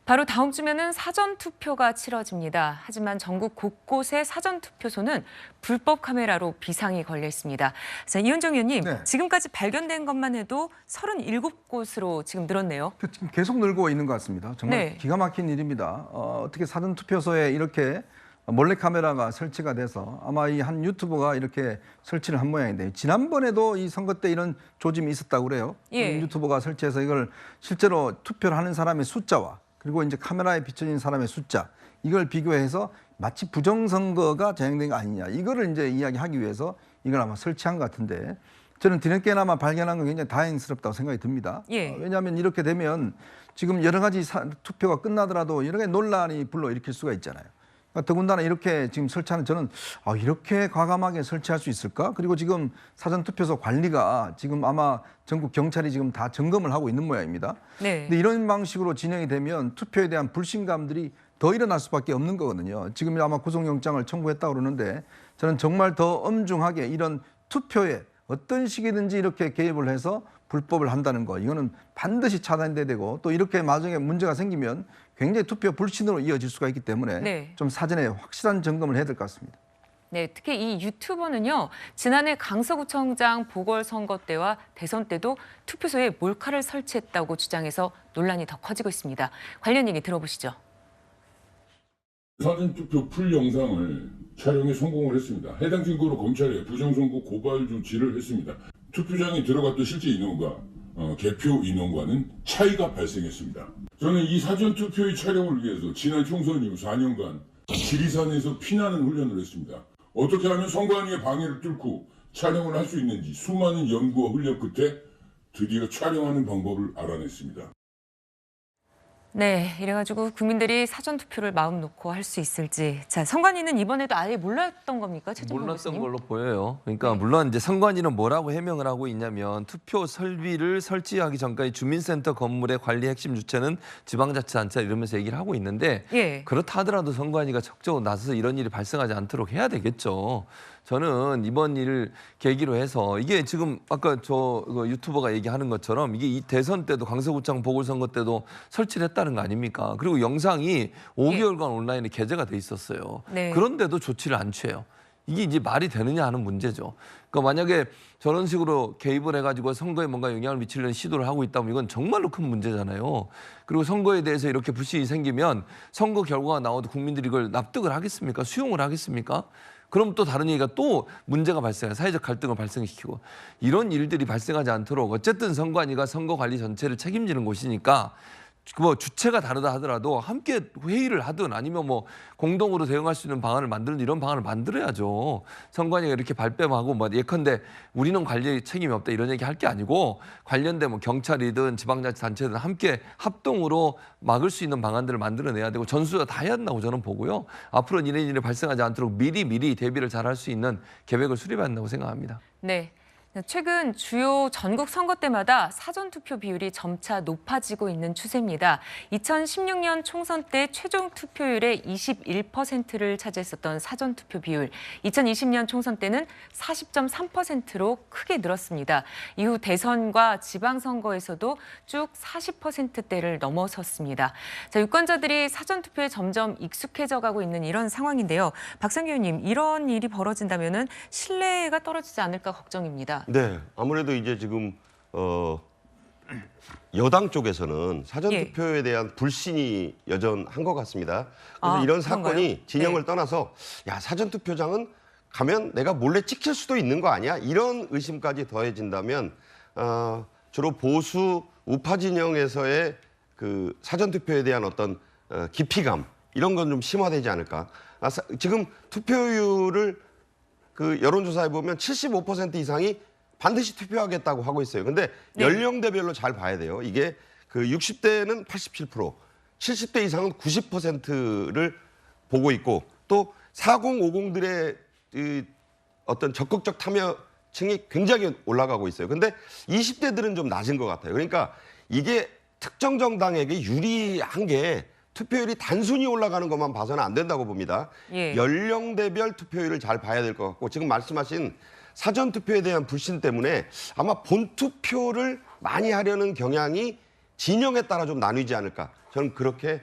바로 다음 주면은 사전투표가 치러집니다. 하지만 전국 곳곳의 사전투표소는 불법 카메라로 비상이 걸려 있습니다. 자, 이현정 의원님, 네. 지금까지 발견된 것만 해도 37곳으로 지금 늘었네요. 지금 계속 늘고 있는 것 같습니다. 정말 네. 기가 막힌 일입니다. 어떻게 사전투표소에 이렇게 몰래카메라가 설치가 돼서 아마 이 한 유튜버가 이렇게 설치를 한 모양인데 지난번에도 이 선거 때 이런 조짐이 있었다고 그래요. 예. 유튜버가 설치해서 이걸 실제로 투표를 하는 사람의 숫자와 그리고 이제 카메라에 비춰진 사람의 숫자 이걸 비교해서 마치 부정선거가 진행된 거 아니냐 이거를 이제 이야기하기 위해서 이걸 아마 설치한 것 같은데 저는 뒤늦게나마 발견한 건 굉장히 다행스럽다고 생각이 듭니다. 예. 왜냐하면 이렇게 되면 지금 여러 가지 투표가 끝나더라도 여러 가지 논란이 불러일으킬 수가 있잖아요. 그러니까 더군다나 이렇게 지금 설치하는 저는 이렇게 과감하게 설치할 수 있을까? 그리고 지금 사전투표소 관리가 지금 아마 전국 경찰이 지금 다 점검을 하고 있는 모양입니다. 네. 근데 이런 방식으로 진행이 되면 투표에 대한 불신감들이 더 일어날 수밖에 없는 거거든요. 지금 아마 구속영장을 청구했다고 그러는데 저는 정말 더 엄중하게 이런 투표에 어떤 식이든지 이렇게 개입을 해서 불법을 한다는 거 이거는 반드시 차단돼야 되고 또 이렇게 나중에 문제가 생기면 굉장히 투표 불신으로 이어질 수가 있기 때문에 네. 좀 사전에 확실한 점검을 해야 될 것 같습니다. 네, 특히 이 유튜버는요, 지난해 강서구청장 보궐선거 때와 대선 때도 투표소에 몰카를 설치했다고 주장해서 논란이 더 커지고 있습니다. 관련 얘기 들어보시죠. 사전투표 풀 영상을 촬영에 성공을 했습니다. 해당 증거로 검찰에 부정선거 고발 조치를 했습니다. 투표장에 들어갔던 실제 인원과 개표 인원과는 차이가 발생했습니다. 저는 이 사전투표의 촬영을 위해서 지난 총선 이후 4년간 지리산에서 피나는 훈련을 했습니다. 어떻게 하면 선관위의 방해를 뚫고 촬영을 할 수 있는지 수많은 연구와 훈련 끝에 드디어 촬영하는 방법을 알아냈습니다. 네, 이래가지고 국민들이 사전투표를 마음 놓고 할 수 있을지. 자, 선관위는 이번에도 아예 몰랐던 겁니까? 최종 몰랐던 보고서님? 걸로 보여요. 그러니까 네. 물론 이제 선관위는 뭐라고 해명을 하고 있냐면 투표 설비를 설치하기 전까지 주민센터 건물의 관리 핵심 주체는 지방자치단체 이러면서 얘기를 하고 있는데 예. 그렇다 하더라도 선관위가 적극적으로 나서서 이런 일이 발생하지 않도록 해야 되겠죠. 저는 이번 일을 계기로 해서 이게 지금 아까 저 유튜버가 얘기하는 것처럼 이게 이 대선 때도 강서구청 보궐선거 때도 설치를 했다는 거 아닙니까? 그리고 영상이 5개월간 온라인에 게재가 돼 있었어요. 네. 그런데도 조치를 안 취해요. 이게 이제 말이 되느냐 하는 문제죠. 그러니까 만약에 저런 식으로 개입을 해가지고 선거에 뭔가 영향을 미치려는 시도를 하고 있다면 이건 정말로 큰 문제잖아요. 그리고 선거에 대해서 이렇게 불신이 생기면 선거 결과가 나와도 국민들이 이걸 납득을 하겠습니까? 수용을 하겠습니까? 그럼 또 다른 얘기가 또 문제가 발생해 사회적 갈등을 발생시키고 이런 일들이 발생하지 않도록 어쨌든 선관위가 선거 관리 전체를 책임지는 곳이니까 뭐 주체가 다르다 하더라도 함께 회의를 하든 아니면 뭐 공동으로 대응할 수 있는 방안을 만드는 이런 방안을 만들어야죠. 선관위가 이렇게 발뺌하고 뭐 예컨대 우리는 관리 책임이 없다 이런 얘기 할 게 아니고 관련된 뭐 경찰이든 지방자치단체든 함께 합동으로 막을 수 있는 방안들을 만들어내야 되고 전수조사 다 해야 한다고 저는 보고요. 앞으로는 이런 일이 발생하지 않도록 미리 대비를 잘 할 수 있는 계획을 수립해야 한다고 생각합니다. 네. 최근 주요 전국 선거 때마다 사전투표 비율이 점차 높아지고 있는 추세입니다. 2016년 총선 때 최종 투표율의 21%를 차지했었던 사전투표 비율, 2020년 총선 때는 40.3%로 크게 늘었습니다. 이후 대선과 지방선거에서도 쭉 40%대를 넘어섰습니다. 자, 유권자들이 사전투표에 점점 익숙해져 가고 있는 이런 상황인데요. 박상규 의원님, 이런 일이 벌어진다면 신뢰가 떨어지지 않을까 걱정입니다. 네, 아무래도 이제 지금 여당 쪽에서는 사전투표에 대한 불신이 여전한 것 같습니다. 그래서 이런 그런가요? 사건이 진영을 네. 떠나서 야 사전투표장은 가면 내가 몰래 찍힐 수도 있는 거 아니야? 이런 의심까지 더해진다면 주로 보수 우파 진영에서의 그 사전투표에 대한 어떤 기피감 이런 건 좀 심화되지 않을까? 지금 투표율을 그 여론조사에 보면 75% 이상이 반드시 투표하겠다고 하고 있어요. 근데 네. 연령대별로 잘 봐야 돼요. 이게 그 60대는 87%, 70대 이상은 90%를 보고 있고 또 4050들의 어떤 적극적 참여층이 굉장히 올라가고 있어요. 근데 20대들은 좀 낮은 것 같아요. 그러니까 이게 특정 정당에게 유리한 게 투표율이 단순히 올라가는 것만 봐서는 안 된다고 봅니다. 예. 연령대별 투표율을 잘 봐야 될 것 같고 지금 말씀하신 사전투표에 대한 불신 때문에 아마 본투표를 많이 하려는 경향이 진영에 따라 좀 나뉘지 않을까. 저는 그렇게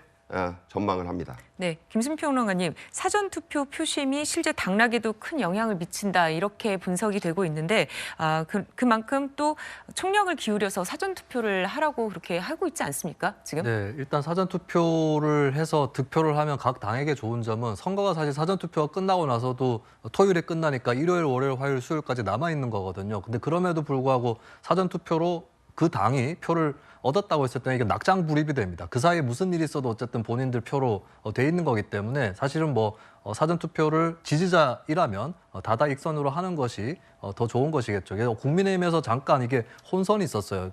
전망을 합니다. 네, 김순평 평론가님, 사전투표 표심이 실제 당락에도 큰 영향을 미친다 이렇게 분석이 되고 있는데 그만큼 또 총력을 기울여서 사전투표를 하라고 그렇게 하고 있지 않습니까, 지금? 네, 일단 사전투표를 해서 득표를 하면 각 당에게 좋은 점은 선거가 사실 사전투표가 끝나고 나서도 토요일에 끝나니까 일요일, 월요일, 화요일, 수요일까지 남아있는 거거든요. 근데 그럼에도 불구하고 사전투표로 그 당이 표를 얻었다고 했을 때 이게 낙장불입이 됩니다. 그 사이에 무슨 일이 있어도 어쨌든 본인들 표로 돼 있는 거기 때문에 사실은 뭐 사전투표를 지지자이라면 다다익선으로 하는 것이 더 좋은 것이겠죠. 그래서 국민의힘에서 잠깐 이게 혼선이 있었어요.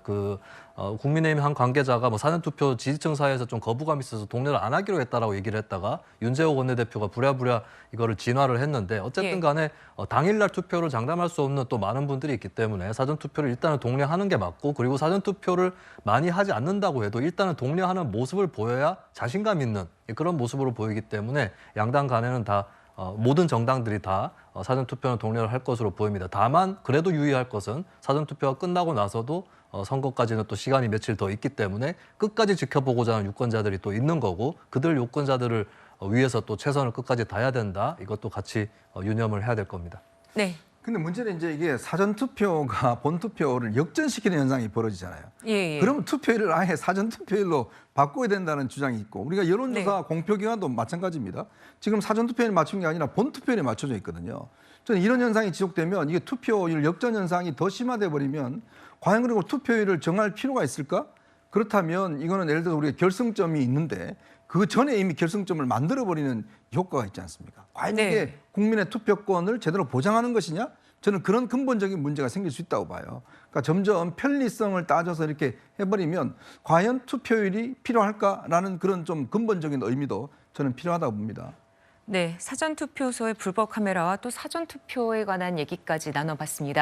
국민의힘 한 관계자가 뭐 사전투표 지지층 사이에서 좀 거부감이 있어서 동료를 안 하기로 했다라고 얘기를 했다가 윤재호 원내대표가 부랴부랴 이거를 진화를 했는데 어쨌든 간에 당일날 투표를 장담할 수 없는 또 많은 분들이 있기 때문에 사전투표를 일단은 독려하는 게 맞고 그리고 사전투표를 많이 하지 않는다고 해도 일단은 독려하는 모습을 보여야 자신감 있는 그런 모습으로 보이기 때문에 양당 간에는 다 모든 정당들이 다 사전투표는 독려를 할 것으로 보입니다. 다만 그래도 유의할 것은 사전투표가 끝나고 나서도 선거까지는 또 시간이 며칠 더 있기 때문에 끝까지 지켜보고자 하는 유권자들이 또 있는 거고 그들 유권자들을 위해서 또 최선을 끝까지 다해야 된다. 이것도 같이 유념을 해야 될 겁니다. 네. 근데 문제는 이제 이게 사전투표가 본투표를 역전시키는 현상이 벌어지잖아요. 예. 그러면 투표일을 아예 사전투표일로 바꿔야 된다는 주장이 있고 우리가 여론조사 공표기관도 마찬가지입니다. 지금 사전투표일 맞춘 게 아니라 본투표일에 맞춰져 있거든요. 저는 이런 현상이 지속되면 이게 투표일 역전 현상이 더 심화돼 버리면 과연 그리고 투표일을 정할 필요가 있을까? 그렇다면 이거는 예를 들어서 우리가 결승점이 있는데 그 전에 이미 결승점을 만들어버리는 효과가 있지 않습니까? 과연 이게 국민의 투표권을 제대로 보장하는 것이냐? 저는 그런 근본적인 문제가 생길 수 있다고 봐요. 그러니까 점점 편리성을 따져서 이렇게 해버리면 과연 투표율이 필요할까라는 그런 좀 근본적인 의미도 저는 필요하다고 봅니다. 네, 사전투표소의 불법 카메라와 또 사전투표에 관한 얘기까지 나눠봤습니다.